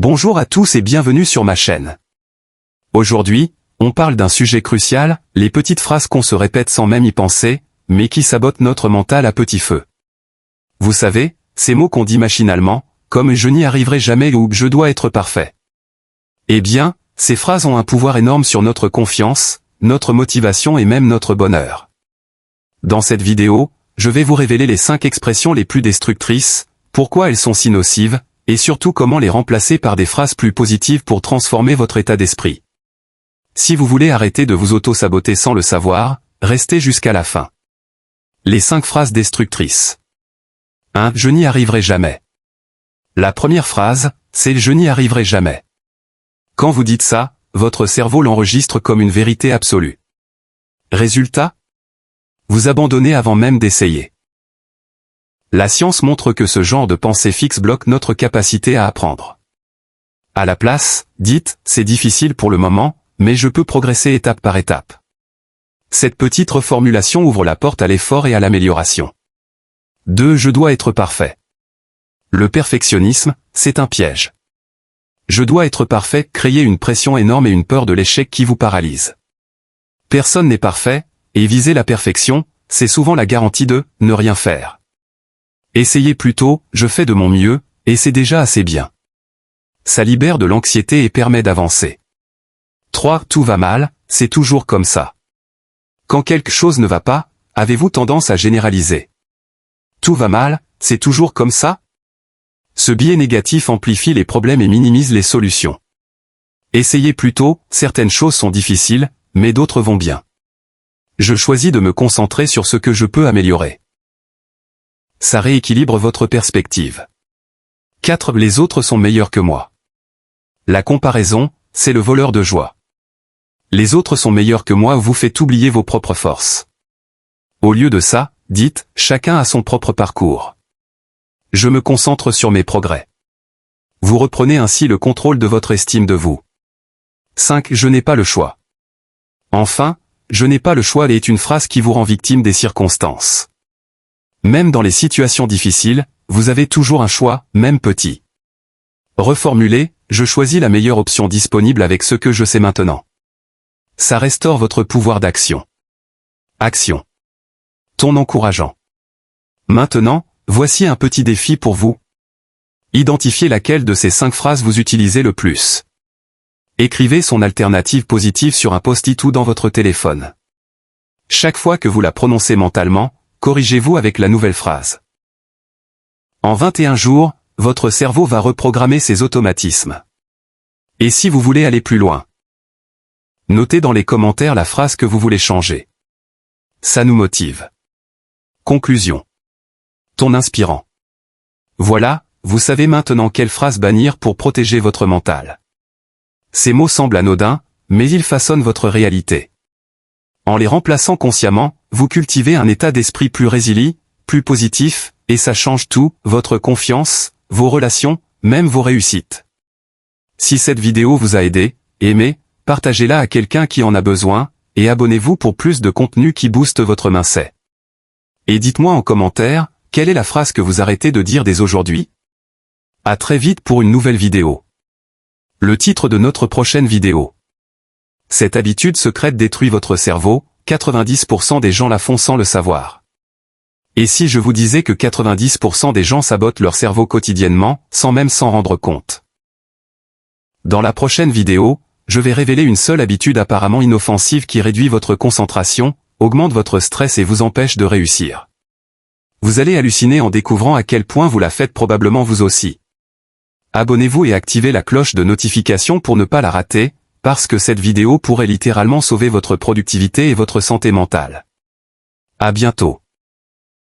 Bonjour à tous et bienvenue sur ma chaîne. Aujourd'hui, on parle d'un sujet crucial, les petites phrases qu'on se répète sans même y penser, mais qui sabotent notre mental à petit feu. Vous savez, ces mots qu'on dit machinalement, comme « je n'y arriverai jamais » ou « je dois être parfait ». Eh bien, ces phrases ont un pouvoir énorme sur notre confiance, notre motivation et même notre bonheur. Dans cette vidéo, je vais vous révéler les 5 expressions les plus destructrices, pourquoi elles sont si nocives, et surtout comment les remplacer par des phrases plus positives pour transformer votre état d'esprit. Si vous voulez arrêter de vous auto-saboter sans le savoir, restez jusqu'à la fin. Les 5 phrases destructrices. 1. Je n'y arriverai jamais. La première phrase, c'est « je n'y arriverai jamais ». Quand vous dites ça, votre cerveau l'enregistre comme une vérité absolue. Résultat ? Vous abandonnez avant même d'essayer. La science montre que ce genre de pensée fixe bloque notre capacité à apprendre. À la place, dites « c'est difficile pour le moment, mais je peux progresser étape par étape ». Cette petite reformulation ouvre la porte à l'effort et à l'amélioration. 2. Je dois être parfait. Le perfectionnisme, c'est un piège. Je dois être parfait, créer une pression énorme et une peur de l'échec qui vous paralyse. Personne n'est parfait, et viser la perfection, c'est souvent la garantie de « ne rien faire ». Essayez plutôt « je fais de mon mieux » et c'est déjà assez bien. Ça libère de l'anxiété et permet d'avancer. 3. Tout va mal, c'est toujours comme ça. Quand quelque chose ne va pas, avez-vous tendance à généraliser? Tout va mal, c'est toujours comme ça? Ce biais négatif amplifie les problèmes et minimise les solutions. Essayez plutôt, certaines choses sont difficiles, mais d'autres vont bien. Je choisis de me concentrer sur ce que je peux améliorer. Ça rééquilibre votre perspective. 4. Les autres sont meilleurs que moi. La comparaison, c'est le voleur de joie. Les autres sont meilleurs que moi vous fait oublier vos propres forces. Au lieu de ça, dites, chacun a son propre parcours. Je me concentre sur mes progrès. Vous reprenez ainsi le contrôle de votre estime de vous. 5. Je n'ai pas le choix. Enfin, je n'ai pas le choix est une phrase qui vous rend victime des circonstances. Même dans les situations difficiles, vous avez toujours un choix, même petit. Reformulez, je choisis la meilleure option disponible avec ce que je sais maintenant. Ça restaure votre pouvoir d'action. Action. Ton encourageant. Maintenant, voici un petit défi pour vous. Identifiez laquelle de ces 5 phrases vous utilisez le plus. Écrivez son alternative positive sur un post-it ou dans votre téléphone. Chaque fois que vous la prononcez mentalement, corrigez-vous avec la nouvelle phrase. En 21 jours, votre cerveau va reprogrammer ses automatismes. Et si vous voulez aller plus loin? Notez dans les commentaires la phrase que vous voulez changer. Ça nous motive. Conclusion. Ton inspirant. Voilà, vous savez maintenant quelle phrase bannir pour protéger votre mental. Ces mots semblent anodins, mais ils façonnent votre réalité. En les remplaçant consciemment, vous cultivez un état d'esprit plus résilient, plus positif, et ça change tout, votre confiance, vos relations, même vos réussites. Si cette vidéo vous a aidé, aimez, partagez-la à quelqu'un qui en a besoin, et abonnez-vous pour plus de contenu qui booste votre mindset. Et dites-moi en commentaire, quelle est la phrase que vous arrêtez de dire dès aujourd'hui? À très vite pour une nouvelle vidéo. Le titre de notre prochaine vidéo. Cette habitude secrète détruit votre cerveau, 90% des gens la font sans le savoir. Et si je vous disais que 90% des gens sabotent leur cerveau quotidiennement, sans même s'en rendre compte? Dans la prochaine vidéo, je vais révéler une seule habitude apparemment inoffensive qui réduit votre concentration, augmente votre stress et vous empêche de réussir. Vous allez halluciner en découvrant à quel point vous la faites probablement vous aussi. Abonnez-vous et activez la cloche de notification pour ne pas la rater, parce que cette vidéo pourrait littéralement sauver votre productivité et votre santé mentale. À bientôt.